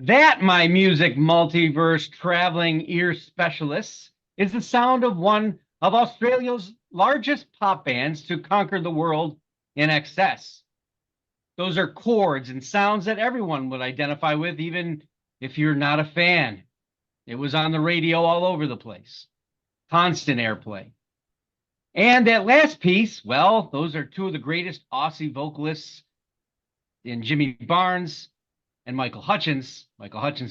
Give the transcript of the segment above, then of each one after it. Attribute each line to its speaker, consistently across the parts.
Speaker 1: That, my music multiverse traveling ear specialists, is the sound of one of Australia's largest pop bands to conquer the world, INXS. Those are chords and sounds that everyone would identify with, even if you're not a fan. It was on the radio all over the place, constant airplay. And that last piece, well, those are two of the greatest Aussie vocalists in Jimmy Barnes and Michael Hutchence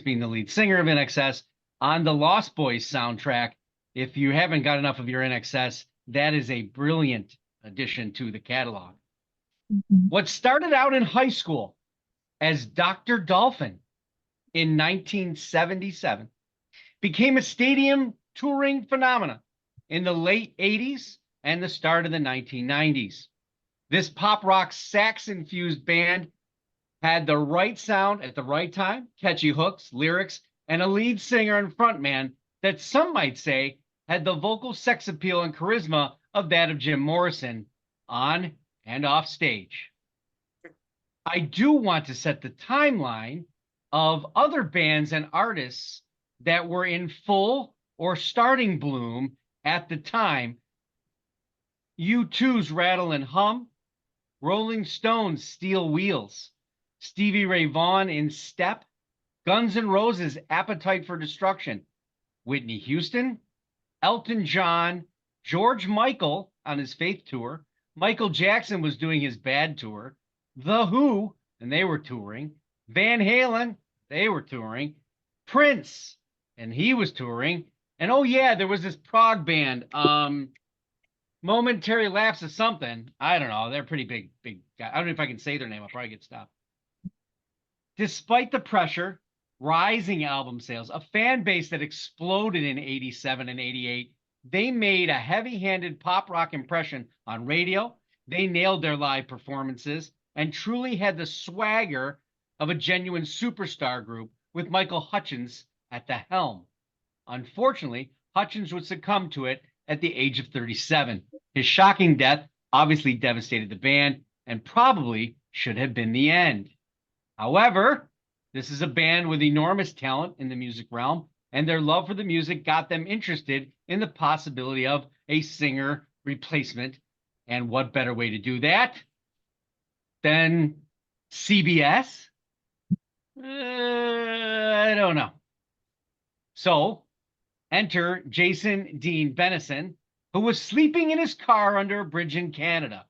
Speaker 1: being the lead singer of INXS on the Lost Boys soundtrack. If you haven't got enough of your INXS, that is a brilliant addition to the catalog. What started out in high school as Dr. Dolphin in 1977 became a stadium touring phenomenon in the late 80s and the start of the 1990s. This pop rock sax-infused band had the right sound at the right time, catchy hooks, lyrics, and a lead singer and frontman that some might say had the vocal sex appeal and charisma of that of Jim Morrison on and off stage. I do want to set the timeline of other bands and artists that were in full or starting bloom at the time. U2's Rattle and Hum, Rolling Stones' Steel Wheels, Stevie Ray Vaughan in Step, Guns N' Roses' Appetite for Destruction, Whitney Houston, Elton John, George Michael on his Faith tour, Michael Jackson was doing his Bad tour, The Who, and they were touring, Van Halen, they were touring, Prince, and he was touring, and oh yeah, there was this prog band, Momentary Lapse of something. I don't know. They're pretty big guys. I don't know if I can say their name. I'll probably get stopped. Despite the pressure, rising album sales, a fan base that exploded in 87 and 88, they made a heavy-handed pop rock impression on radio. They nailed their live performances and truly had the swagger of a genuine superstar group with Michael Hutchence at the helm. Unfortunately, Hutchence would succumb to it at the age of 37. His shocking death obviously devastated the band and probably should have been the end. However, this is a band with enormous talent in the music realm, and their love for the music got them interested in the possibility of a singer replacement. And what better way to do that than CBS? I don't know. So, enter Jason Dean Benison, who was sleeping in his car under a bridge in Canada.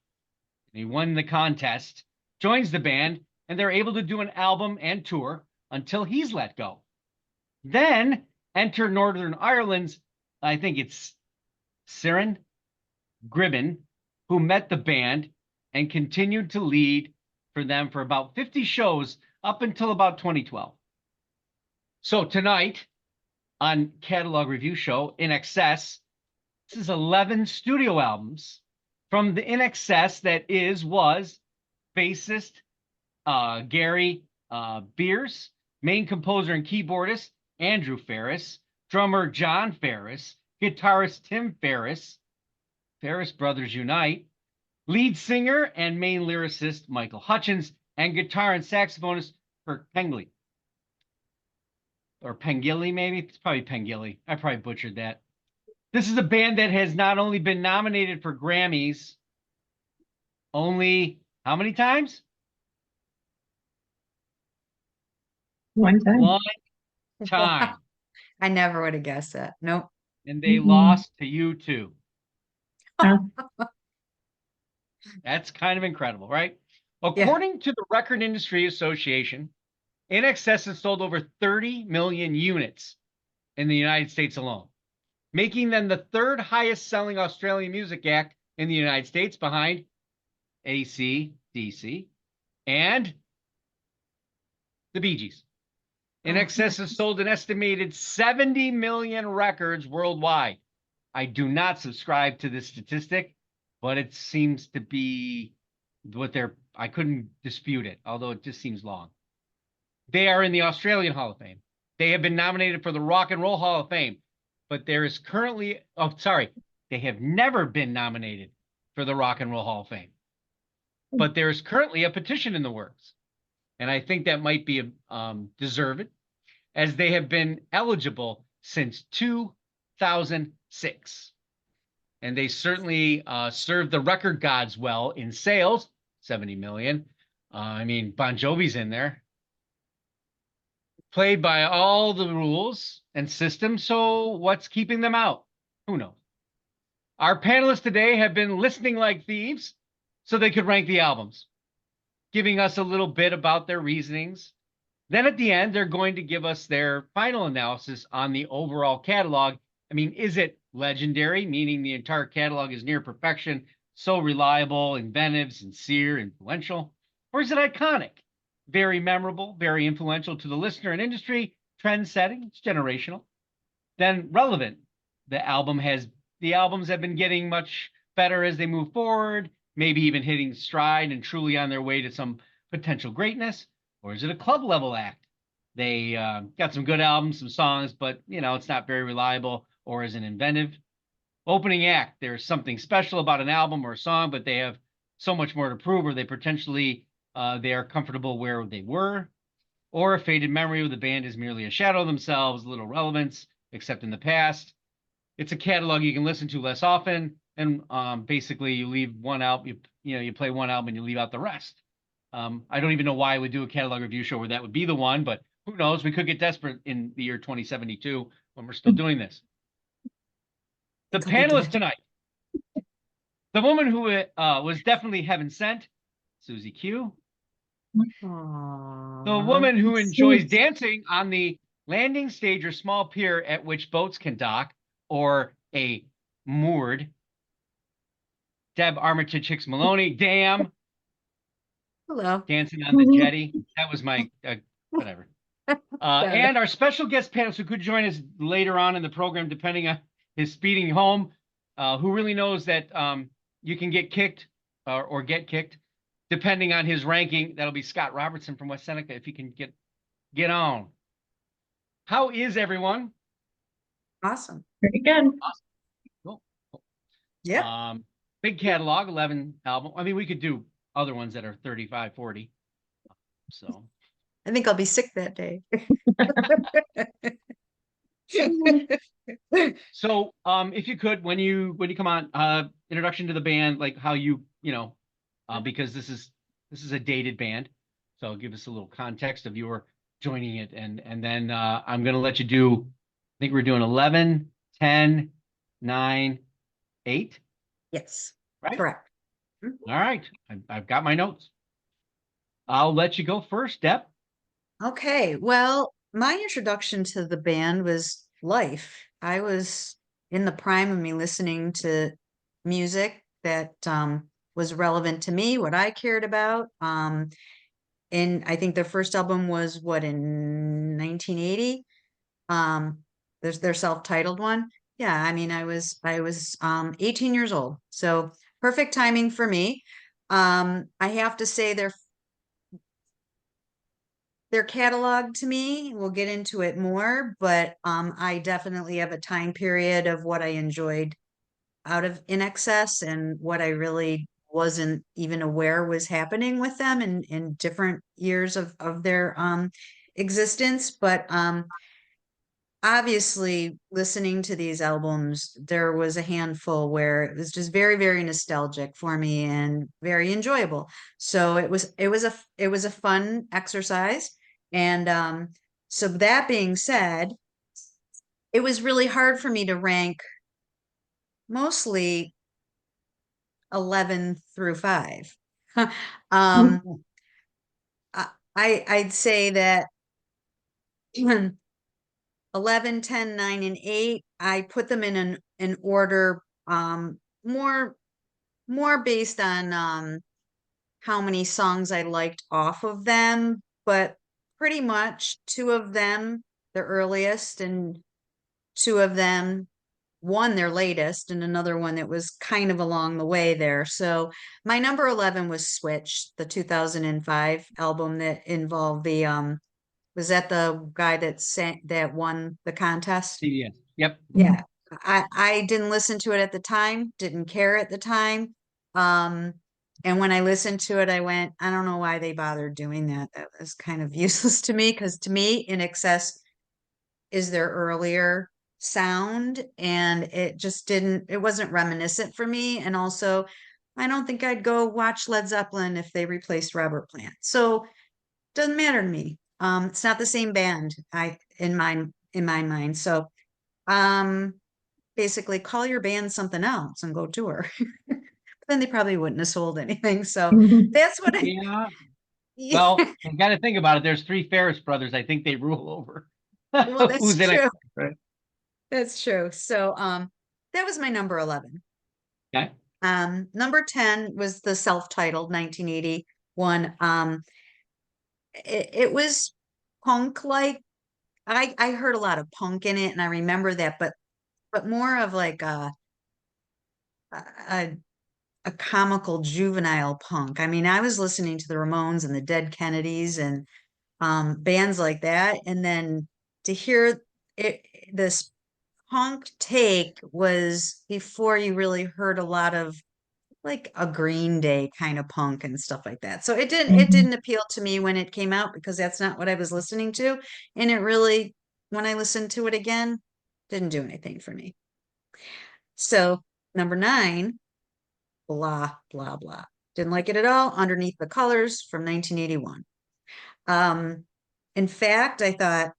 Speaker 1: He won the contest, joins the band, and they're able to do an album and tour until he's let go. Then enter Northern Ireland's, I think it's Ciaran Gribben, who met the band and continued to lead for them for about 50 shows up until about 2012. So tonight, on Catalog Review Show, INXS, this is 11 studio albums from the INXS that was bassist Gary Beers, main composer and keyboardist Andrew Ferris, drummer John Ferris, guitarist Tim Ferris, Ferris Brothers Unite, lead singer and main lyricist Michael Hutchence, and guitar and saxophonist Kirk Pengilly. Or Pengilly, maybe? It's probably Pengilly. I probably butchered that. This is a band that has not only been nominated for Grammys, only how many times?
Speaker 2: One time.
Speaker 1: One time.
Speaker 3: I never would have guessed that. Nope.
Speaker 1: And they lost to U2.
Speaker 2: Oh.
Speaker 1: That's kind of incredible, right? According to the Record Industry Association, INXS has sold over 30 million units in the United States alone, making them the third highest selling Australian music act in the United States behind AC/DC and the Bee Gees. INXS has sold an estimated 70 million records worldwide. I do not subscribe to this statistic, but it seems to be what I couldn't dispute it, although it just seems long. They are in the Australian Hall of Fame. They have been nominated for the Rock and Roll Hall of Fame, but there is currently, they have never been nominated for the Rock and Roll Hall of Fame. But there is currently a petition in the works. And I think that might be deserved as they have been eligible since 2006. And they certainly served the record gods well in sales, 70 million. I mean, Bon Jovi's in there. Played by all the rules and systems, so what's keeping them out? Who knows? Our panelists today have been listening like thieves so they could rank the albums, giving us a little bit about their reasonings. Then at the end, they're going to give us their final analysis on the overall catalog. I mean, is it legendary, meaning the entire catalog is near perfection, so reliable, inventive, sincere, influential? Or is it iconic, very memorable, very influential to the listener and industry, trend-setting, it's generational? Then relevant. The albums have been getting much better as they move forward, maybe even hitting stride and truly on their way to some potential greatness. Or is it a club level act? They got some good albums, some songs, but it's not very reliable or isn't inventive. Opening act, there's something special about an album or a song, but they have so much more to prove, or they potentially they are comfortable where they were. Or a faded memory where the band is merely a shadow of themselves, little relevance, except in the past. It's a catalog you can listen to less often, and basically you leave one album, you play one album and you leave out the rest. I don't even know why I would do a catalog review show where that would be the one, but who knows? We could get desperate in the year 2072 when we're still doing this. The
Speaker 3: Could be
Speaker 1: panelists
Speaker 3: good.
Speaker 1: tonight, the woman who was definitely heaven sent, Susie Q. The
Speaker 3: Aww.
Speaker 1: woman who enjoys
Speaker 2: Sweet.
Speaker 1: dancing on the landing stage or small pier at which boats can dock, or a moored. Deb Armitage Hicks Maloney, damn,
Speaker 3: Hello.
Speaker 1: dancing on the jetty. That was my whatever.
Speaker 3: Got
Speaker 1: And
Speaker 3: it.
Speaker 1: our special guest panelist who could join us later on in the program, depending on his speeding home, who really knows that you can get kicked or get kicked, depending on his ranking. That'll be Scott Robertson from West Seneca, if he can get on. How is everyone?
Speaker 3: Awesome.
Speaker 2: Very good.
Speaker 1: Cool.
Speaker 3: Yeah.
Speaker 1: Big catalog, 11 album. I mean, we could do other ones that are 35, 40. So
Speaker 3: I think I'll be sick that day.
Speaker 1: So, if you could, when you come on, introduction to the band, like how because this is a dated band, so give us a little context of your joining it, and then I'm gonna let you do. I think we're doing 11, 10, 9, 8,
Speaker 3: Yes,
Speaker 1: right?
Speaker 3: correct.
Speaker 1: All right, I've got my notes. I'll let you go first, Deb.
Speaker 3: Okay, well, my introduction to the band was Life. I was in the prime of me listening to music that was relevant to me, what I cared about. And I think their first album was what, in 1980? There's their self-titled one. Yeah, I mean, I was 18 years old, so perfect timing for me. I have to say their catalog to me, we'll get into it more, but I definitely have a time period of what I enjoyed out of INXS and what I really wasn't even aware was happening with them in different years of their existence. But obviously listening to these albums, there was a handful where it was just very, very nostalgic for me and very enjoyable. So it was a fun exercise. And so that being said, it was really hard for me to rank mostly 11 through 5. um I'd say that 11, 10, 9, and 8, I put them in an order, more based on how many songs I liked off of them, but pretty much two of them, the earliest, and two of them, one their latest, and another one that was kind of along the way there. So my number 11 was Switch, the 2005 album that involved the was that the guy that won the contest?
Speaker 1: CBS. Yep.
Speaker 3: Yeah. I didn't listen to it at the time, didn't care at the time. And when I listened to it, I went, I don't know why they bothered doing that. That was kind of useless to me, because to me, INXS is their earlier sound, and it wasn't reminiscent for me. And also, I don't think I'd go watch Led Zeppelin if they replaced Robert Plant. So doesn't matter to me. It's not the same band, in my mind. So basically call your band something else and go tour. Then they probably wouldn't have sold anything. So that's what I
Speaker 1: Yeah. Well, you got to think about it. There's 3 Ferris brothers. I think they rule over
Speaker 3: well, that's
Speaker 1: who's in it.
Speaker 3: true.
Speaker 1: Right?
Speaker 3: That's true. So that was my number 11.
Speaker 1: Okay.
Speaker 3: Number 10 was the self-titled 1981. It was punk like. I heard a lot of punk in it, and I remember that, but more of like a a comical juvenile punk. I mean, I was listening to the Ramones and the Dead Kennedys and bands like that, and then to hear it, this punk take was before you really heard a lot of like a Green Day kind of punk and stuff like that. So it didn't appeal to me when it came out because that's not what I was listening to, and it really, when I listened to it again, didn't do anything for me. So number 9, blah blah blah. Didn't like it at all. Underneath the Colors from 1981. In fact, I thought,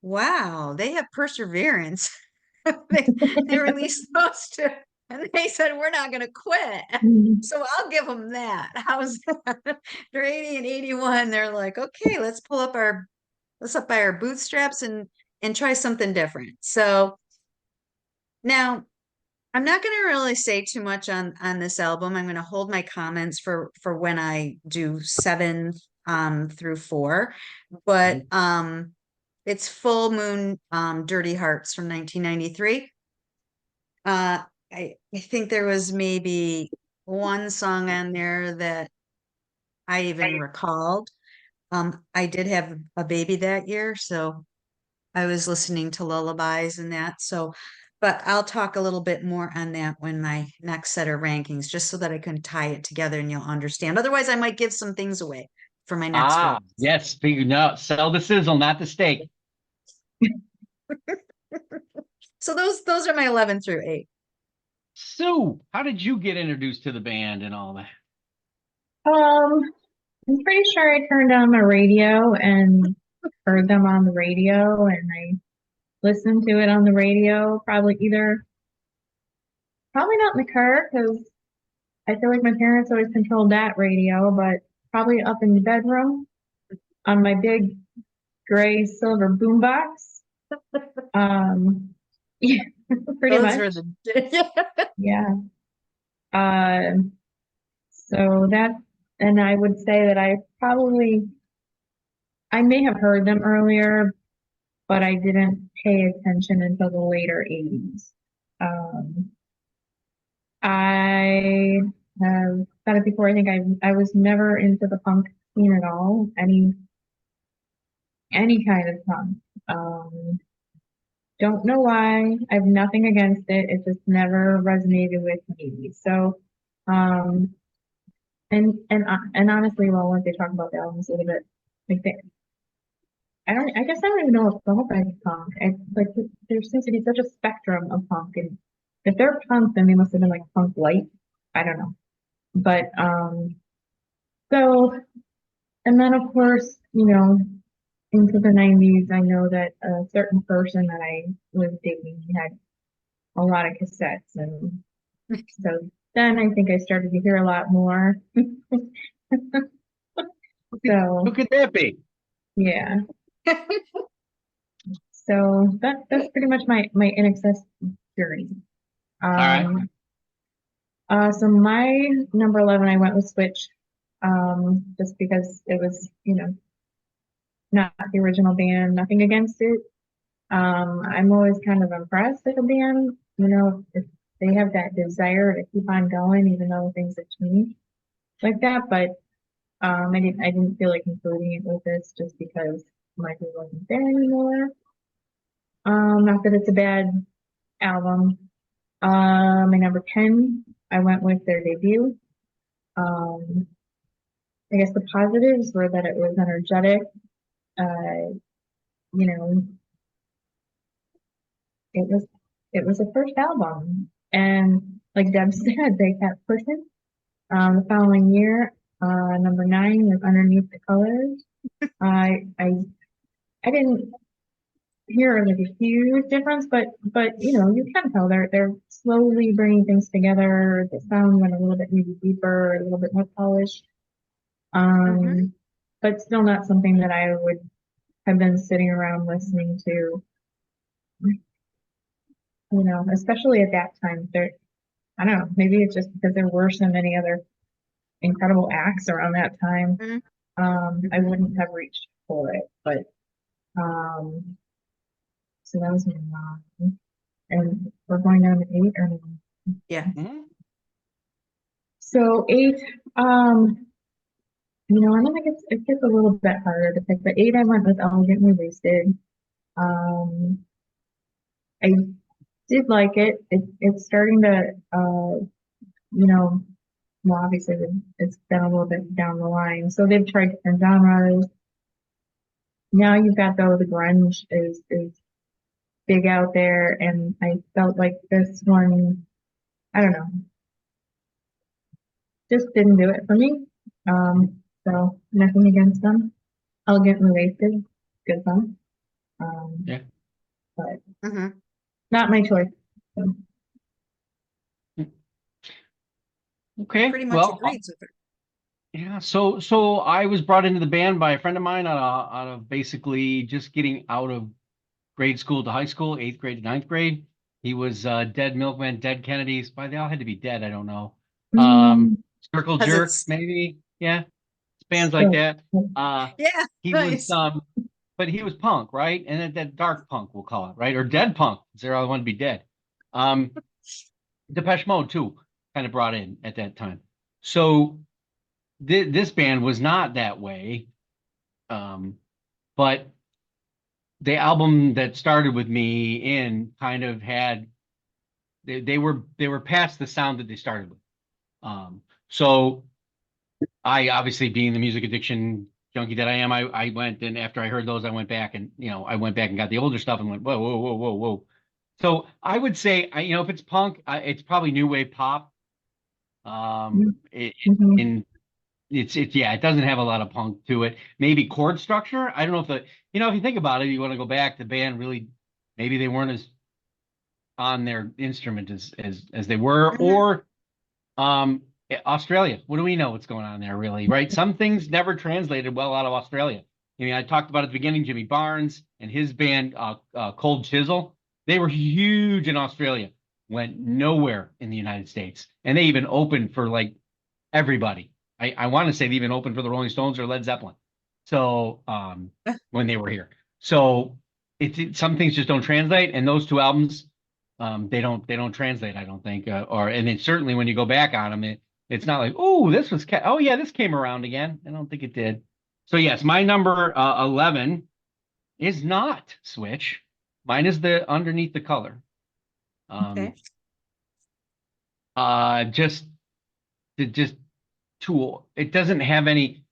Speaker 3: wow, they have perseverance. they released those two, and they said we're not going to quit. So I'll give them that. How's that? They're 80 and 81. They're like, okay, let's up by our bootstraps and try something different. So now I'm not going to really say too much on this album. I'm going to hold my comments for when I do 7 through 4. But it's Full Moon, Dirty Hearts from 1993. I think there was maybe one song on there that I even recalled. I did have a baby that year, so I was listening to lullabies and that. So, but I'll talk a little bit more on that when my next set of rankings, just so that I can tie it together and you'll understand. Otherwise, I might give some things away for my next
Speaker 1: Ah,
Speaker 3: release.
Speaker 1: yes. No, sell the sizzle, not the steak.
Speaker 3: So those are my 11 through 8.
Speaker 1: Sue, how did you get introduced to the band and all that?
Speaker 2: I'm pretty sure I turned on my radio and heard them on the radio, and I listened to it on the radio. Probably not in the car because I feel like my parents always controlled that radio, but probably up in the bedroom on my big gray silver boombox. Yeah, pretty
Speaker 3: Those
Speaker 2: much.
Speaker 3: were the
Speaker 2: Yeah. So that, and I would say that I may have heard them earlier, but I didn't pay attention until the later 80s. I have said it before. I think I was never into the punk scene at all. Any kind of punk. Don't know why. I have nothing against it. It just never resonated with me. So, and honestly, well, once they talk about the albums a little bit, like I guess I don't even know what qualifies as punk. Like there seems to be such a spectrum of punk, and if they're punk, then they must have been like punk light. I don't know, but so and then of course, into the 90s, I know that a certain person that I was dating had a lot of cassettes, and so then I think I started to hear a lot more. So
Speaker 1: Who could that be?
Speaker 2: yeah. So that's pretty much my INXS journey.
Speaker 1: All right.
Speaker 2: So my number 11, I went with Switch, just because it was, not the original band, nothing against it. I'm always kind of impressed with a band, if they have that desire to keep on going, even though things have changed like that. But I didn't feel like including it with this just because Michael wasn't there anymore. Not that it's a bad album. My number 10, I went with their debut. Um, I guess the positives were that it was energetic, you know, it was a first album, and like Deb said, they kept pushing. The following year, number 9 was Underneath the Colors. I didn't hear like a huge difference, but you can tell they're slowly bringing things together. The sound went a little bit maybe deeper, a little bit more polished. But still not something that I would have been sitting around listening to. Especially at that time. I don't know, maybe it's just because there were so many other incredible acts around that time. I wouldn't have reached for it, but so that was my 9, and we're going down to 8 or 9.
Speaker 3: Yeah.
Speaker 1: Mhm.
Speaker 2: So 8, and then it gets a little bit harder to pick, but 8 I went with Elegantly Wasted. I did like it. It's starting to, well, obviously it's been a little bit down the line. So they've tried different genres. Now you've got the grunge is big out there, and I felt like this one, I don't know, just didn't do it for me. So nothing against them. Elegantly Wasted, good fun.
Speaker 1: Yeah.
Speaker 2: But
Speaker 3: Mhm.
Speaker 2: not my choice. So,
Speaker 1: Okay.
Speaker 3: Pretty much
Speaker 1: Well,
Speaker 3: agreed with her.
Speaker 1: yeah. So I was brought into the band by a friend of mine out of basically just getting out of grade school to high school, 8th grade to 9th grade. He was Dead Milkman, Dead Kennedys. Why they all had to be dead, I don't know.
Speaker 2: mm,
Speaker 1: Circle
Speaker 3: 'Cause
Speaker 1: Jerk,
Speaker 3: it's
Speaker 1: maybe. Yeah. Bands like
Speaker 2: so,
Speaker 1: that.
Speaker 3: yeah,
Speaker 1: He was
Speaker 3: nice.
Speaker 1: but he was punk, right? And that dark punk, we'll call it, right? Or dead punk. Zero, I want to be dead. Um, Depeche Mode too, kind of brought in at that time. So this band was not that way. But the album that started with me in kind of had they were past the sound that they started with. So I obviously being the music addiction junkie that I am, I went and after I heard those, I went back and I went back and got the older stuff and went whoa whoa whoa whoa whoa. So I would say if it's punk, it's probably new wave pop.
Speaker 2: mhm.
Speaker 1: In it's yeah, it doesn't have a lot of punk to it. Maybe chord structure. I don't know if if you think about it, you want to go back, the band really maybe they weren't as on their instrument as they were,
Speaker 3: Mhm.
Speaker 1: or Australia. What do we know what's going on there, really, right? Some things never translated well out of Australia. I mean, I talked about at the beginning, Jimmy Barnes and his band, Cold Chisel. They were huge in Australia, went nowhere in the United States, and they even opened for like everybody. I want to say they even opened for the Rolling Stones or Led Zeppelin. So when they were here, so some things just don't translate, and those two albums, they don't translate. I don't think, and then certainly when you go back on them, it's not like oh oh yeah, this came around again. I don't think it did. So yes, my number 11 is not Switch. Mine is the Underneath the Color.
Speaker 3: Okay.
Speaker 1: Um, just just tool. It doesn't have any.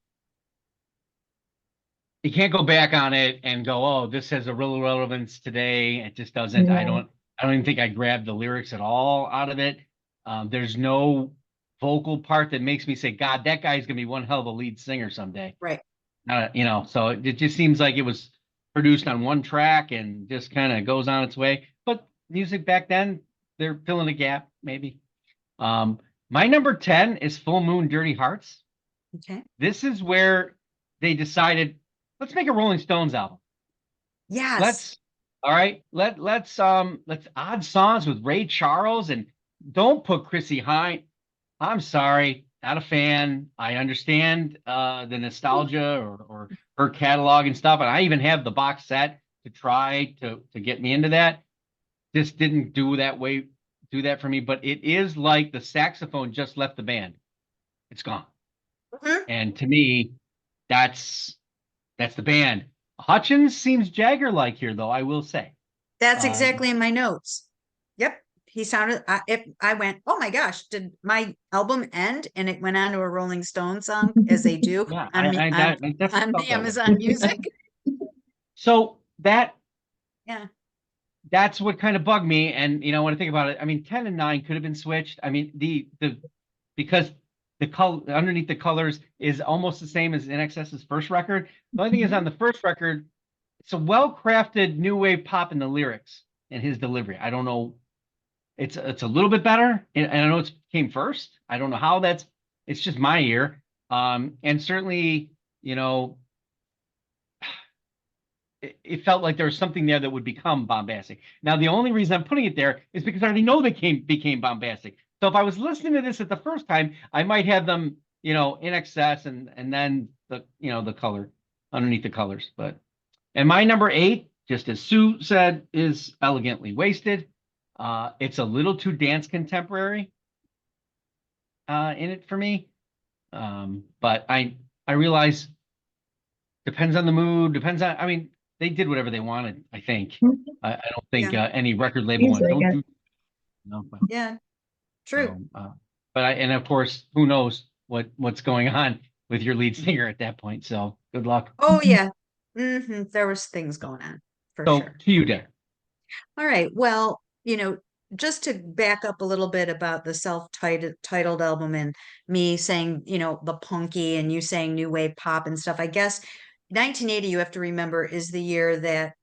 Speaker 1: You can't go back on it and go, oh, this has a real relevance today. It just doesn't. I
Speaker 2: Yeah.
Speaker 1: don't. I don't even think I grabbed the lyrics at all out of it. There's no vocal part that makes me say, God, that guy's gonna be one hell of a lead singer someday.
Speaker 3: Right.
Speaker 1: So it just seems like it was produced on one track and just kind of goes on its way. But music back then, they're filling a gap, maybe. My number 10 is Full Moon Dirty Hearts.
Speaker 3: Okay.
Speaker 1: This is where they decided, let's make a Rolling Stones album.
Speaker 3: Yes.
Speaker 1: Let's all right, let's odd songs with Ray Charles and don't put Chrissy Hine. I'm sorry, not a fan. I understand the nostalgia or her catalog and stuff, and I even have the box set to try to get me into that. This didn't do that for me, but it is like the saxophone just left the band. It's gone.
Speaker 3: Mhm.
Speaker 1: And to me, that's the band. Hutchins seems Jagger-like here, though, I will say.
Speaker 3: That's
Speaker 1: Uh,
Speaker 3: exactly in my notes. Yep. He sounded, if I went, oh my gosh, did my album end and it went on to a Rolling Stone song as they do
Speaker 1: yeah,
Speaker 3: on me
Speaker 1: I definitely
Speaker 3: on
Speaker 1: felt that way.
Speaker 3: Amazon Music?
Speaker 1: So that
Speaker 3: Yeah.
Speaker 1: that's what kind of bugged me. And when I think about it, I mean, 10 and 9 could have been switched. I mean, because the color underneath the colors is almost the same as INXS's first record. The only thing is, on the first record, it's a well-crafted new wave pop in the lyrics and his delivery. I don't know. It's a little bit better, and I know it came first. I don't know how that's. It's just my ear. And certainly, it felt like there was something there that would become bombastic. Now, the only reason I'm putting it there is because I already know they became bombastic. So if I was listening to this at the first time, I might have them, in excess, and then the color underneath the colors. And my number 8, just as Sue said, is Elegantly Wasted. It's a little too dance contemporary in it for me. But I realize depends on the mood, depends on, I mean, they did whatever they wanted, I think. I don't think
Speaker 3: Yeah.
Speaker 1: any record label went,
Speaker 2: Easily,
Speaker 1: don't
Speaker 2: yeah.
Speaker 1: do, but,
Speaker 3: Yeah, true.
Speaker 1: and of course, who knows what's going on with your lead singer at that point. So good luck.
Speaker 3: Oh yeah. There was things going on for
Speaker 1: So
Speaker 3: sure.
Speaker 1: to you, Derek.
Speaker 3: All right. Well, just to back up a little bit about the self-titled album and me saying, the punky and you saying new wave pop and stuff. I guess 1980, you have to remember, is the year that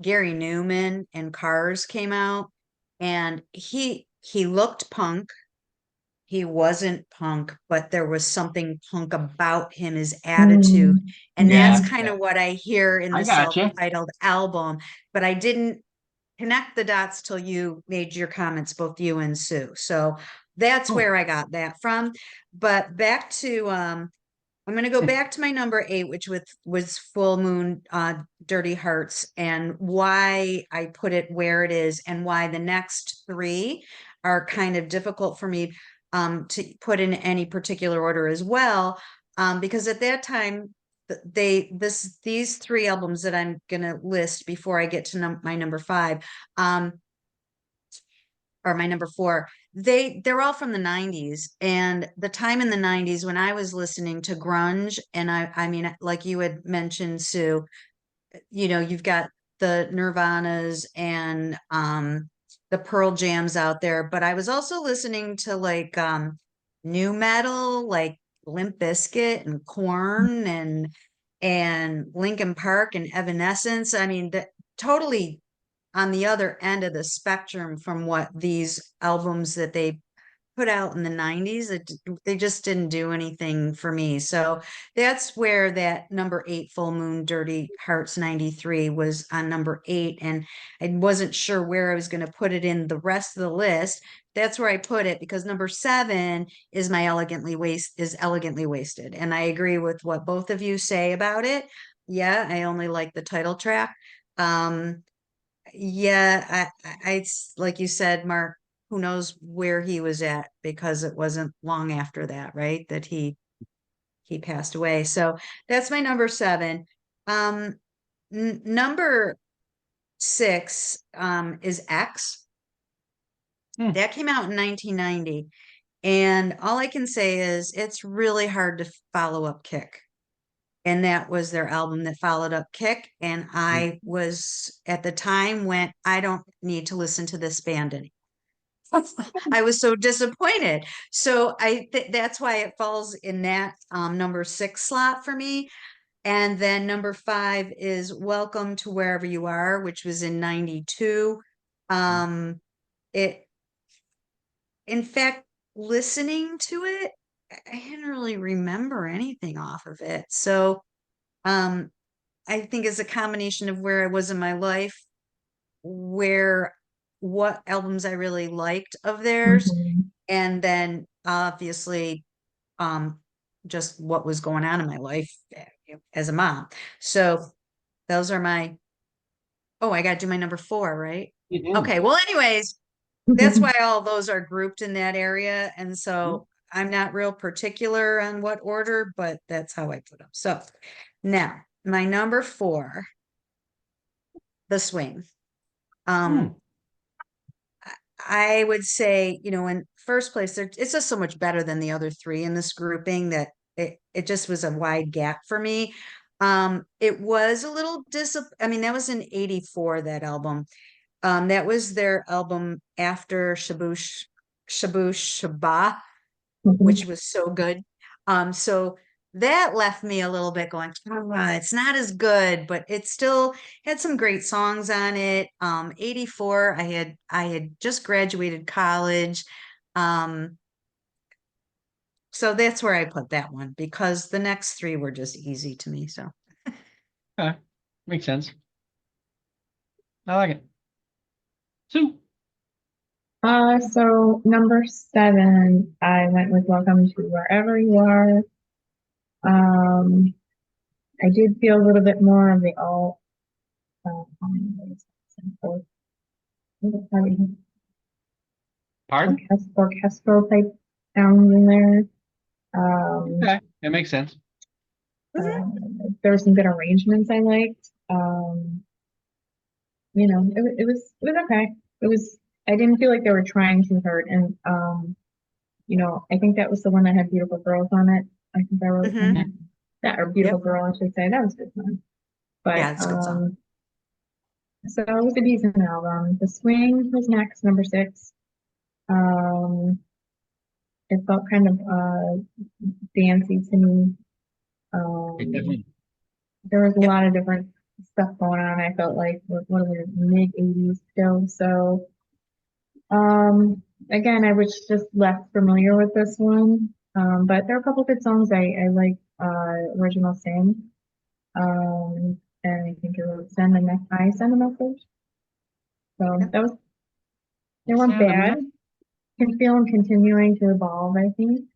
Speaker 3: Gary Newman and Cars came out, and he looked punk. He wasn't punk, but there was something punk about him, his attitude. And
Speaker 1: Yeah,
Speaker 3: that's kind of what I hear in
Speaker 1: I
Speaker 3: the
Speaker 1: got you.
Speaker 3: self-titled album. But I didn't connect the dots till you made your comments, both you and Sue. So that's
Speaker 1: Cool.
Speaker 3: where I got that from. But back to I'm going to go back to my number 8, which was Full Moon, Dirty Hearts, and why I put it where it is, and why the next 3 are kind of difficult for me to put in any particular order as well, because at that time these 3 albums that I'm going to list before I get to my number 5, or my number 4, they're all from the 90s, and the time in the 90s when I was listening to grunge, and I mean, like you had mentioned, Sue, you've got the Nirvanas and the Pearl Jams out there, but I was also listening to like new metal, like Limp Bizkit and Korn and Linkin Park and Evanescence. I mean, that totally on the other end of the spectrum from what these albums that they put out in the 90s. They just didn't do anything for me. So that's where that number 8, Full Moon, Dirty Hearts 93 was on number 8. And I wasn't sure where I was going to put it in the rest of the list. That's where I put it, because number 7 is Elegantly Wasted. And I agree with what both of you say about it. Yeah, I only like the title track. Yeah, it's like you said, Mark, who knows where he was at, because it wasn't long after that, right? That he passed away. So that's my number 7. Number 6 is X. That came out in 1990. And all I can say is it's really hard to follow up Kick. And that was their album that followed up Kick. And I was at the time went, I don't need to listen to this band anymore. I was so disappointed. So that's why it falls in that number 6 slot for me. And then number 5 is Welcome to Wherever You Are, which was in 92. It, in fact, listening to it, I didn't really remember anything off of it. So I think it's a combination of where I was in my life, what albums I really liked of theirs, and then obviously just what was going on in my life as a mom. So those are my, I got to do my number 4, right? Okay, well, anyways, that's why all those are grouped in that area. And so I'm not real particular on what order, but that's how I put them. So now my number 4, The Swing. I would say, in first place, it's just so much better than the other 3 in this grouping that it just was a wide gap for me. It was a little I mean, that was in 84, that album. That was their album after Shabu Shaba, which was so good. So that left me a little bit going, "Ah, it's not as good, but it still had some great songs on it." 84, I had just graduated college. Um, so that's where I put that one because the next three were just easy to me. So
Speaker 1: Okay. Makes sense. I like it. Sue.
Speaker 2: So number 7, I went with Welcome to Wherever You Are. I did feel a little bit more of the alt,
Speaker 1: Pardon?
Speaker 2: orchestral type sounds in there.
Speaker 1: Okay. That makes sense.
Speaker 2: There were some good arrangements I liked. It was okay. I didn't feel like they were trying too hard. And, I think that was the one that had Beautiful Girls on it. I think I wrote
Speaker 3: Mhm.
Speaker 2: that, or Beautiful
Speaker 3: Yep.
Speaker 2: Girl, I should say. That was a good one.
Speaker 3: Yeah,
Speaker 2: But,
Speaker 3: it's a good song.
Speaker 2: so it was a decent album. The Swing was next, number 6. Um, it felt kind of, dancey to me.
Speaker 1: It definitely.
Speaker 2: There was a
Speaker 3: Yep.
Speaker 2: lot of different stuff going on. I felt like what are we, mid-80s still. So, again, I was just less familiar with this one. But there are a couple good songs. I like Original Sin. And I think it was Send a Message. So
Speaker 3: Yep.
Speaker 2: they weren't
Speaker 1: Send a
Speaker 2: bad. Can feel them continuing to evolve, I think.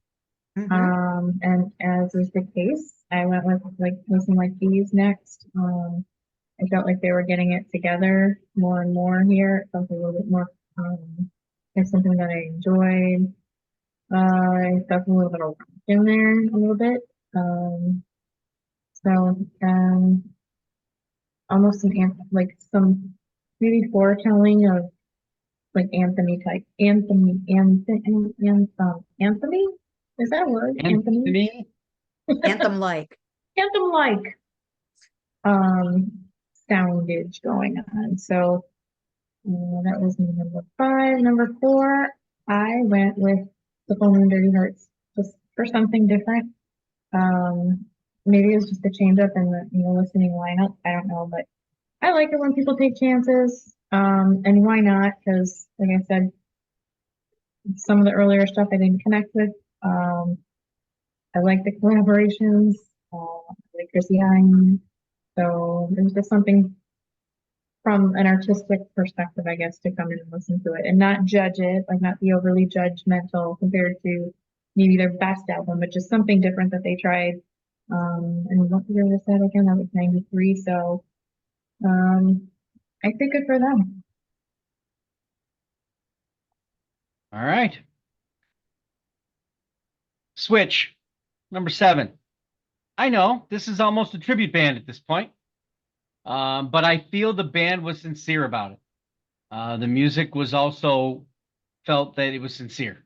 Speaker 3: Mhm.
Speaker 2: And as was the case, I went with like Listen Like These next. I felt like they were getting it together more and more here. It felt a little bit more, like something that I enjoyed. I felt a little bit of rock in there, a little bit. So, almost like some maybe foretelling of like anthemy. Is that a word? Anthemy?
Speaker 1: Anthony.
Speaker 3: Anthem like.
Speaker 2: Anthem like, um, soundage going on. So, that was number 5. Number 4, I went with the Full Moon Dirty Hearts just for something different. Um, Maybe it was just a change up in the listening lineup. I don't know, but I like it when people take chances. And why not? Because like I said, some of the earlier stuff I didn't connect with. Um, I like the collaborations. I like Chrissy Hine. So it was just something from an artistic perspective, I guess, to come in and listen to it and not judge it, like not be overly judgmental compared to maybe their best album, but just something different that they tried. And what year was that again? That was 93. So, I think good for them.
Speaker 1: All right. Switch. Number 7. I know this is almost a tribute band at this point, but I feel the band was sincere about it. The music was also felt that it was sincere,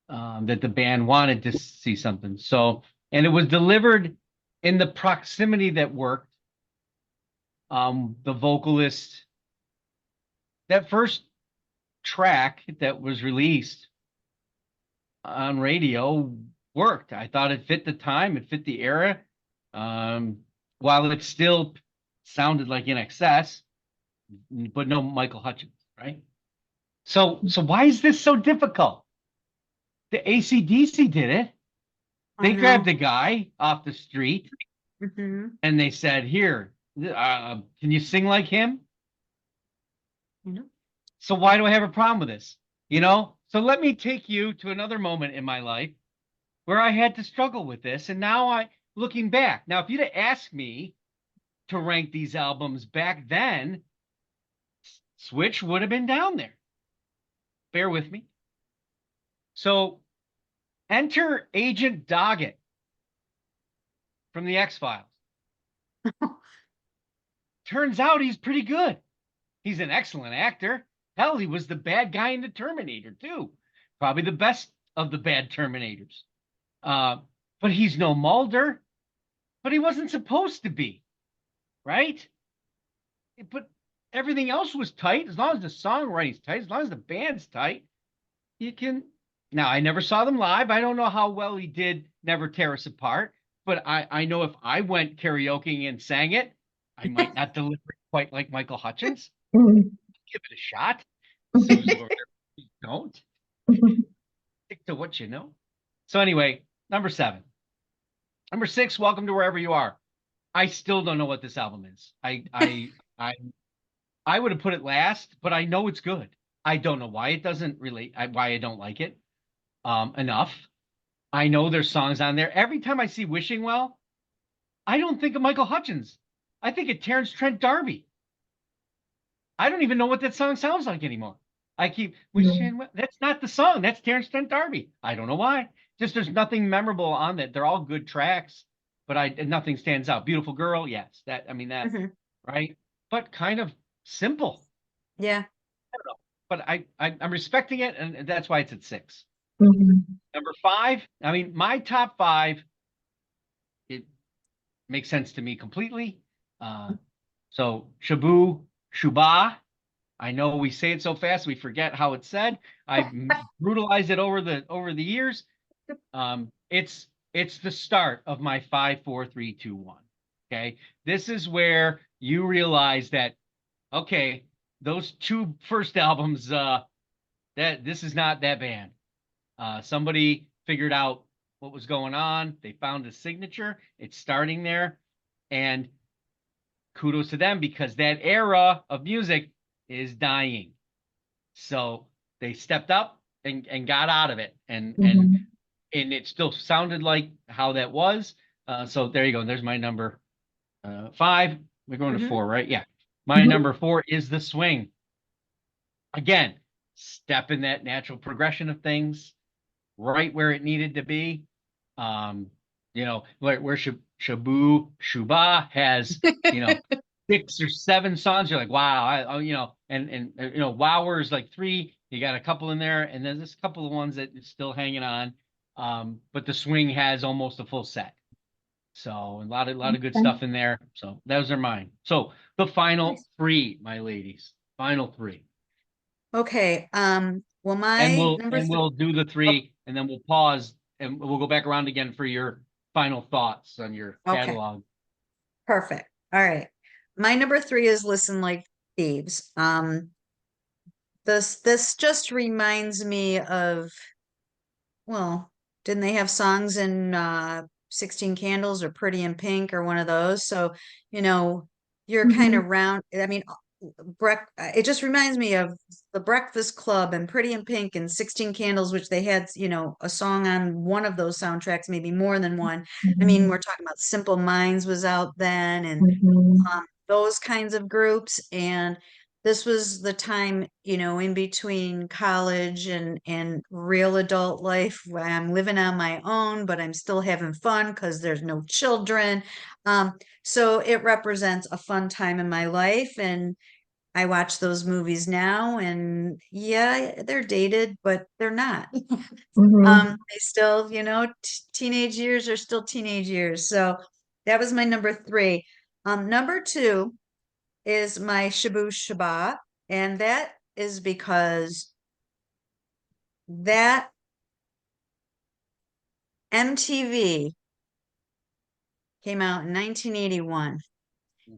Speaker 1: that the band wanted to see something. So, and it was delivered in the proximity that worked. The vocalist, that first track that was released on radio worked. I thought it fit the time, it fit the era. While it still sounded like INXS, but no Michael Hutchins, right? So why is this so difficult? The AC/DC did it.
Speaker 3: I
Speaker 1: They grabbed
Speaker 3: know.
Speaker 1: a guy off the street
Speaker 3: Mhm.
Speaker 1: and they said, "Here, can you sing like him?"
Speaker 3: You know.
Speaker 1: So why do I have a problem with this? So let me take you to another moment in my life where I had to struggle with this. And now looking back, now, if you'd have asked me to rank these albums back then, Switch would have been down there. Bear with me. So enter Agent Doggett from the X-Files. Turns out he's pretty good. He's an excellent actor. Hell, he was the bad guy in the Terminator, too. Probably the best of the bad Terminators. But he's no Mulder. But he wasn't supposed to be. right? But everything else was tight. As long as the songwriting's tight, as long as the band's tight, you can. Now, I never saw them live. I don't know how well he did Never Tear Us Apart, but I know if I went karaoke and sang it, I might not deliver it quite like Michael Hutchins.
Speaker 2: Mhm.
Speaker 1: Give it a shot. Susan over there, please don't. Stick to what you know. So anyway, number 7. Number 6, Welcome to Wherever You Are. I still don't know what this album is. I would have put it last, but I know it's good. I don't know why it doesn't really why I don't like it enough. I know there's songs on there. Every time I see Wishing Well, I don't think of Michael Hutchins. I think of Terrence Trent D'Arby. I don't even know what that song sounds like anymore. I keep wishing well. That's not the song. That's Terrence Trent D'Arby. I don't know why. Just there's nothing memorable on that. They're all good tracks, but nothing stands out. Beautiful Girl, yes. That
Speaker 3: Mhm.
Speaker 1: right? But kind of simple.
Speaker 3: Yeah.
Speaker 1: I don't know. But I'm respecting it, and that's why it's at 6.
Speaker 2: Mhm.
Speaker 1: Number 5, I mean, my top 5, it makes sense to me completely. So Shabu Shuba. I know we say it so fast we forget how it's said. I've brutalized it over the years. It's the start of my 5, 4, 3, 2, 1. Okay, this is where you realize that okay, those 2 first albums, that this is not that band. Somebody figured out what was going on. They found a signature. It's starting there, and kudos to them because that era of music is dying. So they stepped up and got out of it,
Speaker 2: Mhm.
Speaker 1: and it still sounded like how that was. So there you go. There's my number 5. We're going to
Speaker 3: Mhm.
Speaker 1: 4, right? Yeah. My number 4 is The Swing. Again, step in that natural progression of things, right where it needed to be. Where Shabu Shuba has, 6 or 7 songs. You're like, wow, Wower is like 3. You got a couple in there, and then there's a couple of ones that is still hanging on. But The Swing has almost a full set. So a lot of good
Speaker 2: Okay.
Speaker 1: stuff in there. So those are mine. So the final
Speaker 3: Nice.
Speaker 1: 3, my ladies, final 3.
Speaker 3: Okay. Well,
Speaker 1: And
Speaker 3: my
Speaker 1: we'll
Speaker 3: number
Speaker 1: and
Speaker 3: three.
Speaker 1: we'll do the
Speaker 3: Oh,
Speaker 1: 3, and then we'll pause, and we'll go back around again for your final thoughts on your
Speaker 3: okay.
Speaker 1: catalog.
Speaker 3: Perfect. All right. My number 3 is Listen Like Thieves. This just reminds me of, well, didn't they have songs in 16 Candles or Pretty in Pink or one of those? So, you know, you're kind
Speaker 2: Mhm.
Speaker 3: of round. I mean, it just reminds me of the Breakfast Club and Pretty in Pink and 16 Candles, which they had, a song on one of those soundtracks, maybe more than one. I mean,
Speaker 2: Mhm.
Speaker 3: we're talking about Simple Minds was out then, and
Speaker 2: Mhm.
Speaker 3: those kinds of groups. And this was the time, in between college and real adult life where I'm living on my own, but I'm still having fun because there's no children. So it represents a fun time in my life. And I watch those movies now, and yeah, they're dated, but they're not.
Speaker 2: Mhm.
Speaker 3: They still, teenage years are still teenage years. So that was my number 3. Number 2 is my Shabu Shaba, and that is because that MTV came out in 1981.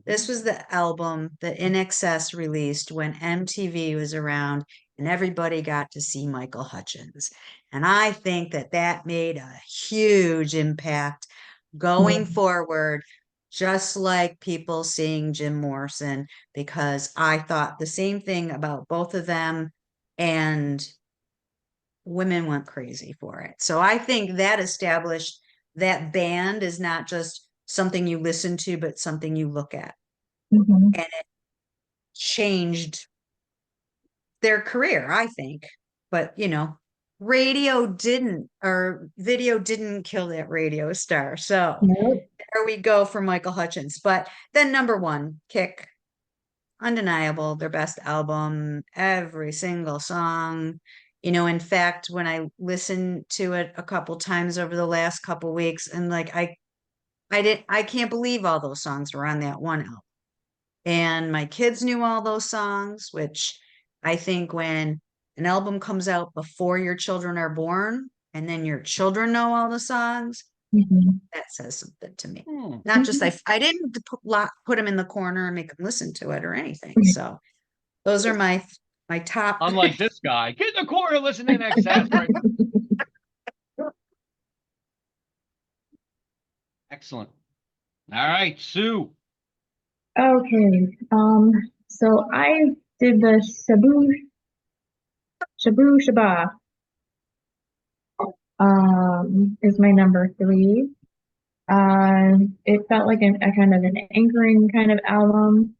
Speaker 3: This
Speaker 1: Mhm.
Speaker 3: was the album that INXS released when MTV was around and everybody got to see Michael Hutchins. And I think that made a huge impact going
Speaker 2: Mhm.
Speaker 3: forward, just like people seeing Jim Morrison, because I thought the same thing about both of them. And women went crazy for it. So I think that established that band is not just something you listen to, but something you look at.
Speaker 2: Mhm.
Speaker 3: And it changed their career, I think. But, radio didn't, or video didn't kill that radio star. So
Speaker 2: Yep.
Speaker 3: there we go for Michael Hutchins. But then number 1, Kick, undeniable, their best album, every single song. In fact, when I listened to it a couple times over the last couple weeks, and like I can't believe all those songs were on that one album. and my kids knew all those songs, which I think when an album comes out before your children are born, and then your children know all the songs,
Speaker 2: Mhm.
Speaker 3: that says something to me.
Speaker 1: Hmm.
Speaker 3: Not just I didn't put them in the corner and make them listen to it or anything. So those are my top.
Speaker 1: Unlike this guy, get in the corner, listen to INXS, right? Excellent. All right, Sue.
Speaker 2: Okay, so I did the Shabu Shaba, is my number 3. It felt like a kind of an anchoring kind of album.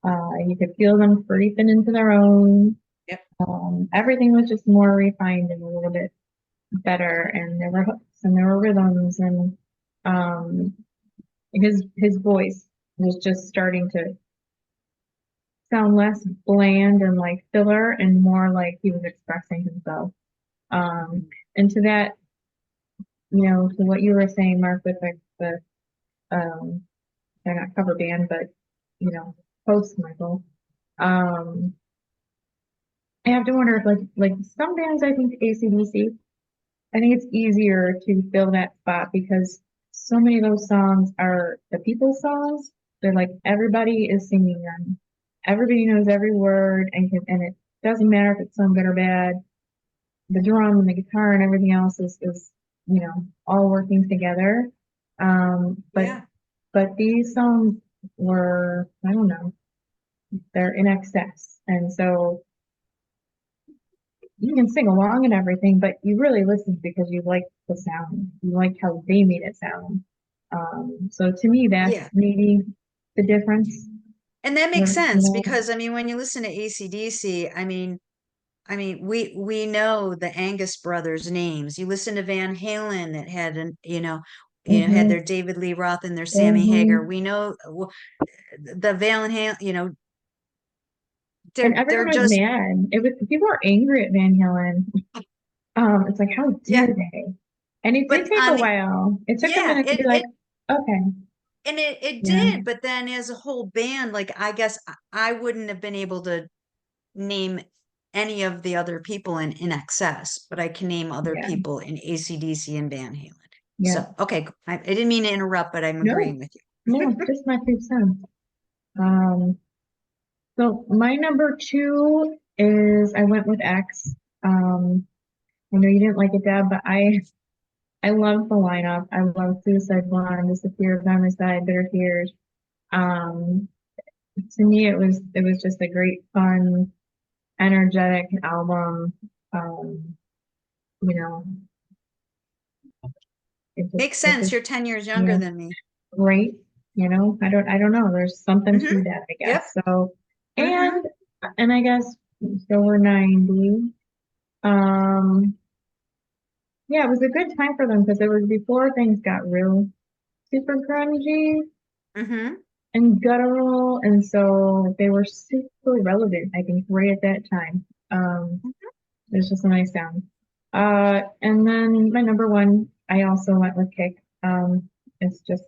Speaker 2: You could feel them creeping into their own.
Speaker 3: Yep.
Speaker 2: Everything was just more refined and a little bit better, and there were hooks and there were rhythms, and um, his voice was just starting to sound less bland and like filler and more like he was expressing himself. And to that, to what you were saying, Mark, with like um, they're not cover band, but post Michael. Um, I have to wonder if like some bands, I think AC/DC, I think it's easier to fill that spot because so many of those songs are the people's songs. They're like everybody is singing them. Everybody knows every word and it doesn't matter if it's sung good or bad. The drum and the guitar and everything else is all working together. But
Speaker 3: Yeah.
Speaker 2: but these songs were, I don't know, they're in excess. And so you can sing along and everything, but you really listen because you like the sound. You like how they made it sound. So to me, that's
Speaker 3: Yeah.
Speaker 2: maybe the difference.
Speaker 3: And that makes
Speaker 2: Where,
Speaker 3: sense because I mean, when you listen to AC/DC, we know the Angus brothers' names. You listen to Van Halen that had had
Speaker 2: mhm,
Speaker 3: their David Lee Roth and their Sammy Hagar.
Speaker 2: mhm.
Speaker 3: We know the Van Halen,
Speaker 2: And
Speaker 3: they're
Speaker 2: everyone was
Speaker 3: just
Speaker 2: mad. It was people were angry at Van Halen. It's like how dare
Speaker 3: yeah.
Speaker 2: they? And it did
Speaker 3: But
Speaker 2: take a
Speaker 3: on the
Speaker 2: while. It took a
Speaker 3: yeah,
Speaker 2: minute to be like, okay,
Speaker 3: it
Speaker 2: yeah,
Speaker 3: did, but then as a whole band, like I guess I wouldn't have been able to name any of the other people in INXS, but I can name other
Speaker 2: yeah,
Speaker 3: people in AC/DC and Van Halen.
Speaker 2: yeah.
Speaker 3: So, okay, I didn't mean to interrupt, but I'm
Speaker 2: No,
Speaker 3: agreeing with you.
Speaker 2: no, just my 2 cents. Um, so my number 2 is I went with X. I know you didn't like it, Deb, but I love the lineup. I love Suicide Blonde, Disappear, Homicide, Bitter Tears. Um, to me, it was just a great, fun, energetic album. Um, you know,
Speaker 3: Makes
Speaker 2: it
Speaker 3: sense.
Speaker 2: just,
Speaker 3: You're 10 years younger
Speaker 2: yeah,
Speaker 3: than me.
Speaker 2: great. I don't know. There's something
Speaker 3: Hmm.
Speaker 2: to that, I
Speaker 3: Yep.
Speaker 2: guess. So,
Speaker 3: Hmm.
Speaker 2: and I guess so we're 90. Um, yeah, it was a good time for them because it was before things got real super grungy
Speaker 3: Hmm.
Speaker 2: and guttural, and so they were super relevant, I think, right at that time. It was just a nice sound. And then my number 1, I also went with Kick. It's just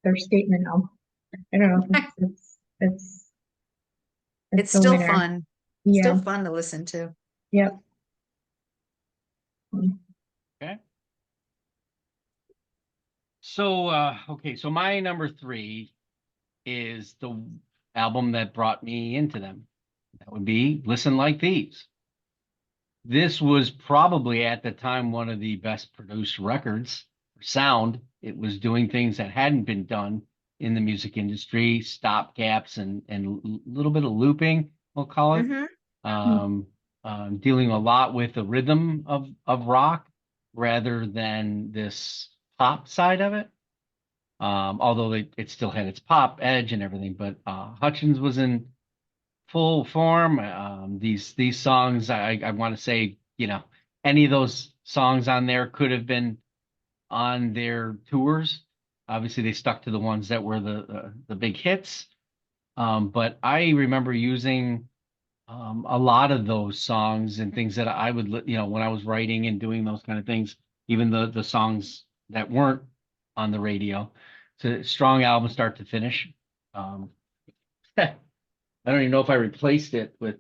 Speaker 2: their statement album. I don't know. It's
Speaker 3: It's
Speaker 2: the
Speaker 3: still
Speaker 2: winner.
Speaker 3: fun.
Speaker 2: Yeah.
Speaker 3: Still fun to listen to.
Speaker 2: Yep.
Speaker 1: Okay. So, okay, so my number 3 is the album that brought me into them. That would be Listen Like These. This was probably at the time one of the best produced records for sound. It was doing things that hadn't been done in the music industry, stop gaps and a little bit of looping, we'll call it.
Speaker 3: Hmm.
Speaker 1: Um, Dealing a lot with the rhythm of rock rather than this pop side of it. Although it still had its pop edge and everything, but Hutchins was in full form. These songs, I want to say, any of those songs on there could have been on their tours. Obviously, they stuck to the ones that were the big hits. But I remember using a lot of those songs and things that I would, when I was writing and doing those kind of things, even the songs that weren't on the radio. It's a strong album, start to finish. I don't even know if I replaced it with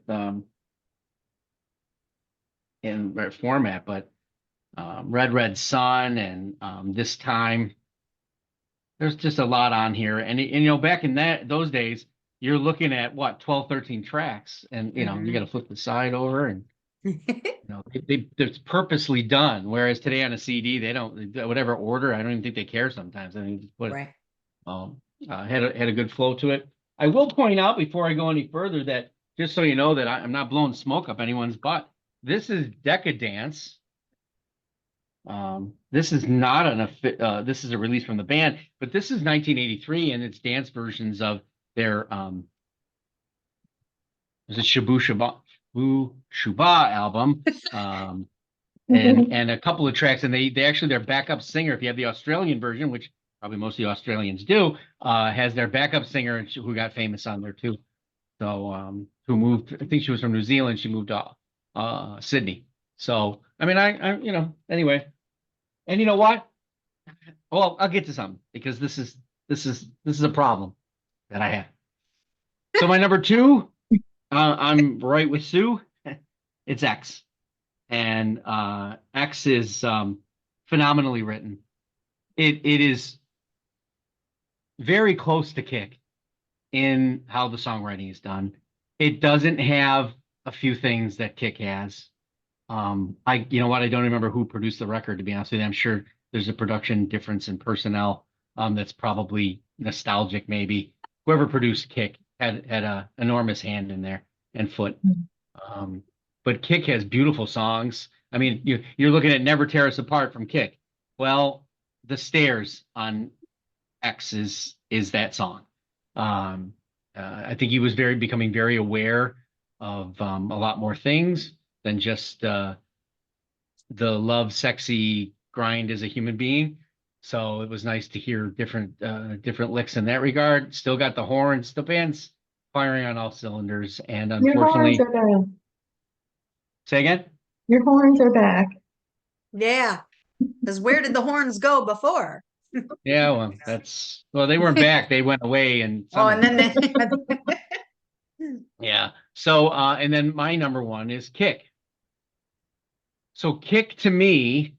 Speaker 1: in that format, but Red Red Sun and This Time. There's just a lot on here. And you know, back in those days, you're looking at what, 12, 13 tracks, and you know, you got to flip the side over, and you know, it's purposely done. Whereas today on a CD, they don't, whatever order, I don't even think they care sometimes. I mean, just put it.
Speaker 3: Right.
Speaker 1: Had a good flow to it. I will point out before I go any further that, just so you know, that I'm not blowing smoke up anyone's butt. This is Decadance. This is not this is a release from the band, but this is 1983, and it's dance versions of their there's a Shabu Shuba album, and a couple of tracks, and they actually, their backup singer, if you have the Australian version, which probably most of the Australians do, has their backup singer who got famous on there too. So who moved, I think she was from New Zealand, she moved to Sydney. So I mean, I you know, anyway. And you know what? Well, I'll get to something, because this is a problem that I have. So my number two, I'm right with Sue. It's X, and X is phenomenally written. It is very close to Kick in how the songwriting is done. It doesn't have a few things that Kick has. You know what? I don't remember who produced the record, to be honest with you. I'm sure there's a production difference in personnel. That's probably nostalgic, maybe. Whoever produced Kick had a enormous hand in there, and foot. But Kick has beautiful songs. I mean, you're looking at Never Tear Us Apart from Kick. Well, The Stairs on X is that song. I think he was becoming very aware of a lot more things than just the love, sexy grind as a human being. So it was nice to hear different licks in that regard. Still got the horns, the band's firing on all cylinders, and unfortunately,
Speaker 2: Your horns are back.
Speaker 1: Say again?
Speaker 2: Your horns are back.
Speaker 3: Yeah. Because where did the horns go before?
Speaker 1: Yeah, well, they weren't back. They went away, and
Speaker 3: Oh, and then
Speaker 1: yeah. So and then my number one is Kick. So Kick, to me,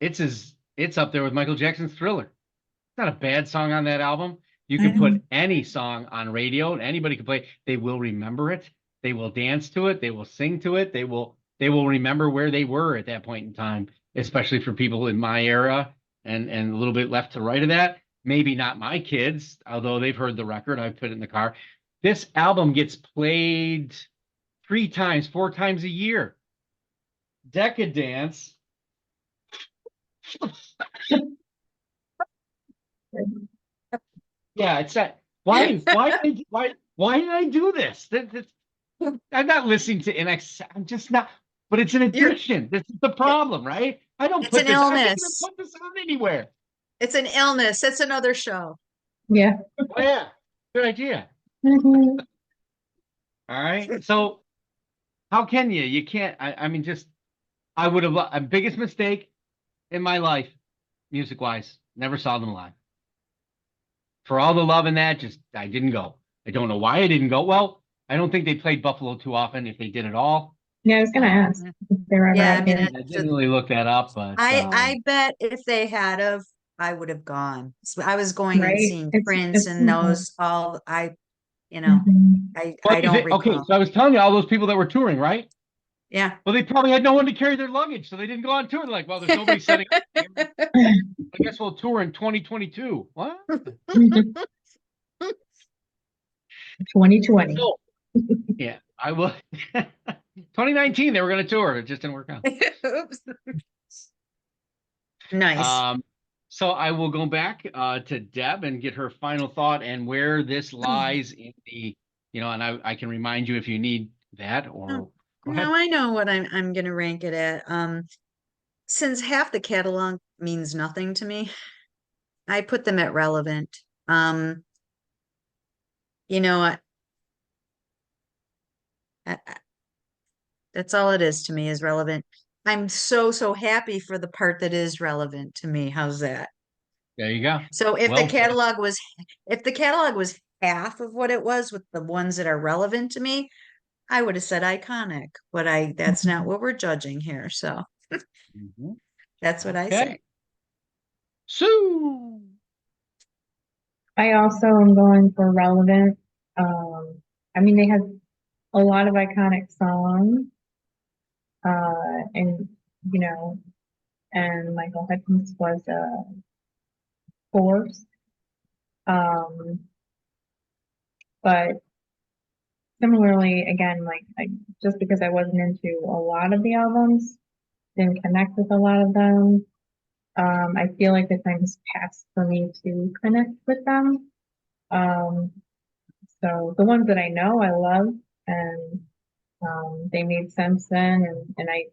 Speaker 1: it's up there with Michael Jackson's Thriller. It's not a bad song on that album. You can put any song on radio, and anybody can play. They will remember it. They will dance to it. They will sing to it. They will remember where they were at that point in time, especially for people in my era and a little bit left to right of that. Maybe not my kids, although they've heard the record. I've put it in the car. This album gets played 3 times, 4 times a year. Decadance. Yeah, it's that. Why did I do this? I'm not listening to INXS. I'm just not. But it's an addiction. This is the problem, right? I don't
Speaker 3: It's
Speaker 1: put
Speaker 3: an
Speaker 1: this. I don't even
Speaker 3: illness.
Speaker 1: put this on anywhere.
Speaker 3: It's an illness. It's another show.
Speaker 2: Yeah.
Speaker 1: Oh, yeah, good idea.
Speaker 2: Mhm.
Speaker 1: All right. So how can you? You can't. I mean, just I would have a biggest mistake in my life, music wise. Never saw them live. For all the love in that, just I didn't go. I don't know why I didn't go. Well, I don't think they played Buffalo too often, if they did at all.
Speaker 2: Yeah, I was gonna ask if they were ever
Speaker 3: Yeah,
Speaker 2: out
Speaker 3: I mean,
Speaker 2: here.
Speaker 1: I didn't really look that up, but
Speaker 3: I bet if they had of, I would have gone. So I was going and
Speaker 2: Right?
Speaker 3: seeing Prince
Speaker 2: It's
Speaker 3: and those all. You know,
Speaker 2: Mhm.
Speaker 3: I don't recall.
Speaker 1: okay, so I was telling you all those people that were touring, right?
Speaker 3: Yeah.
Speaker 1: Well, they probably had no one to carry their luggage, so they didn't go on tour. Like, well, there's nobody setting up here. I guess we'll tour in 2022. What?
Speaker 2: 2020.
Speaker 1: So, yeah, I will. 2019, they were going to tour. It just didn't work out.
Speaker 3: Oops. Nice.
Speaker 1: So I will go back to Deb and get her final thought and where this lies in the, and I can remind you if you need that, or go ahead.
Speaker 3: No, I know what I'm gonna rank it at. Since half the catalog means nothing to me, I put them at relevant. You know what? That's all it is to me, is relevant. I'm so happy for the part that is relevant to me. How's that?
Speaker 1: There you go.
Speaker 3: So if
Speaker 1: Well
Speaker 3: the
Speaker 1: said.
Speaker 3: catalog was half of what it was with the ones that are relevant to me, I would have said iconic, but that's not what we're judging here. So
Speaker 1: Mhm.
Speaker 3: that's what I
Speaker 1: Okay.
Speaker 3: say.
Speaker 1: Sue.
Speaker 2: I also am going for relevant. I mean, they have a lot of iconic songs, and you know, and Michael Hutchence was a force. Um, but similarly, again, like just because I wasn't into a lot of the albums, didn't connect with a lot of them. I feel like the time has passed for me to connect with them. Um, so the ones that I know, I love, and they made sense then, and I,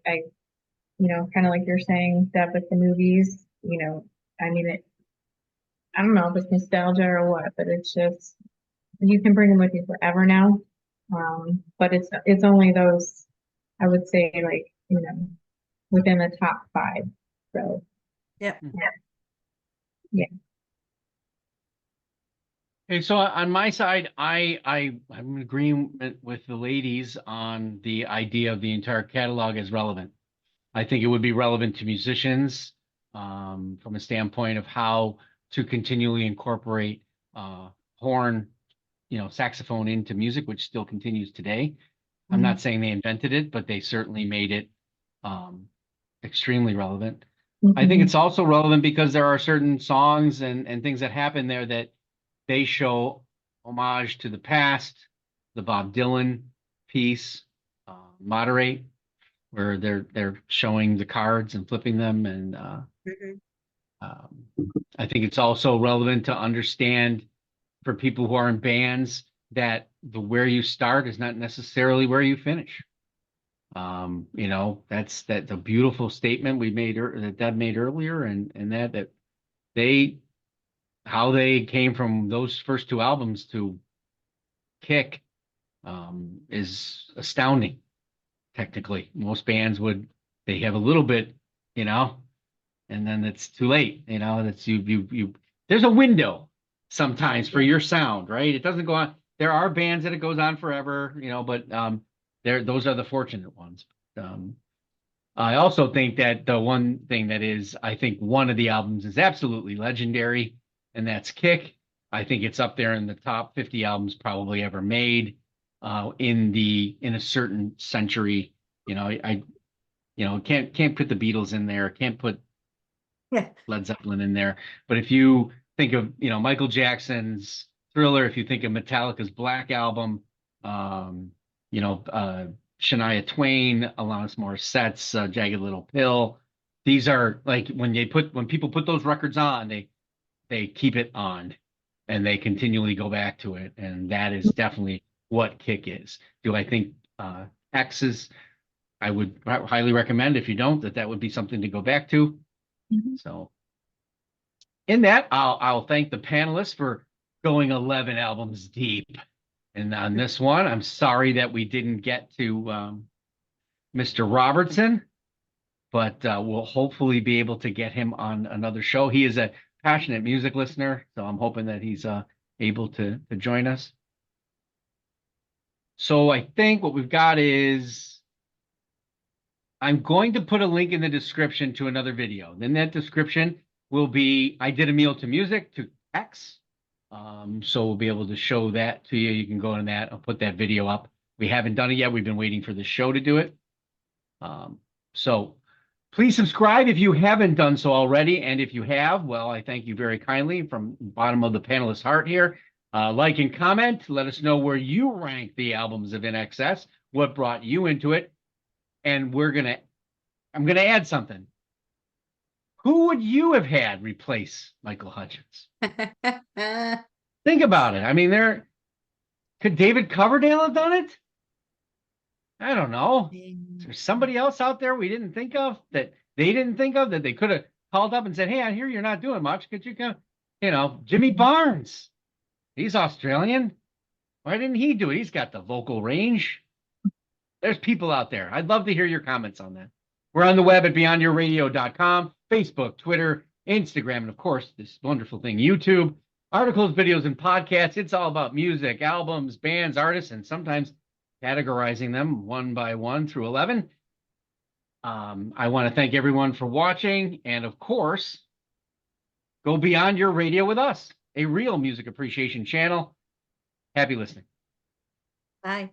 Speaker 2: kind of like you're saying, Deb, with the movies, I mean, I don't know if it's nostalgia or what, but it's just, you can bring them with you forever now. But it's only those, I would say, like, within the top five. So,
Speaker 3: Yep.
Speaker 2: yeah.
Speaker 1: Okay, so on my side, I'm in agreement with the ladies on the idea of the entire catalog as relevant. I think it would be relevant to musicians from a standpoint of how to continually incorporate horn, saxophone into music, which still continues today. I'm not saying they invented it, but they certainly made it um, extremely relevant. I think it's also relevant because there are certain songs and things that happen there that they show homage to the past, the Bob Dylan piece, Moderate, where they're showing the cards and flipping them, and
Speaker 3: Mhm.
Speaker 1: um, I think it's also relevant to understand for people who are in bands that the where you start is not necessarily where you finish. That's the beautiful statement we made that Deb made earlier, and that they how they came from those first two albums to Kick is astounding. Technically, most bands they have a little bit, you know, and then it's too late. That's you. There's a window sometimes for your sound, right? It doesn't go on. There are bands that it goes on forever, but those are the fortunate ones. Um, I also think that the one thing that is, I think one of the albums is absolutely legendary, and that's Kick. I think it's up there in the top 50 albums probably ever made in a certain century. Can't put the Beatles in there, can't put
Speaker 3: Yeah.
Speaker 1: Led Zeppelin in there. But if you think of, Michael Jackson's Thriller, if you think of Metallica's Black Album, um, Shania Twain, Alanis Morissette's Jagged Little Pill, these are like when people put those records on, they keep it on and they continually go back to it. And that is definitely what Kick is. Do I think X is, I would highly recommend if you don't, that would be something to go back to. So in that, I'll thank the panelists for going 11 albums deep. And on this one, I'm sorry that we didn't get to Mr. Robertson, but we'll hopefully be able to get him on another show. He is a passionate music listener, so I'm hoping that he's able to join us. So I think what we've got is I'm going to put a link in the description to another video. In that description will be I Did a Meal to Music to X. So we'll be able to show that to you. You can go on that. I'll put that video up. We haven't done it yet. We've been waiting for the show to do it. So please subscribe if you haven't done so already. And if you have, well, I thank you very kindly from the bottom of the panelist heart here. Like and comment. Let us know where you rank the albums of INXS, what brought you into it. And I'm gonna add something. Who would you have had replace Michael Hutchence? Think about it. I mean, could David Coverdale have done it? I don't know. Is there somebody else out there we didn't think of that they didn't think of that they could have called up and said, "Hey, I hear you're not doing much. Could you come?" Jimmy Barnes. He's Australian. Why didn't he do it? He's got the vocal range. There's people out there. I'd love to hear your comments on that. We're on the web at beyondyourradio.com, Facebook, Twitter, Instagram, and of course, this wonderful thing, YouTube. Articles, videos, and podcasts. It's all about music, albums, bands, artists, and sometimes categorizing them one by 1 through 11. I want to thank everyone for watching, and of course, go beyond your radio with us, a real music appreciation channel. Happy listening.
Speaker 3: Bye.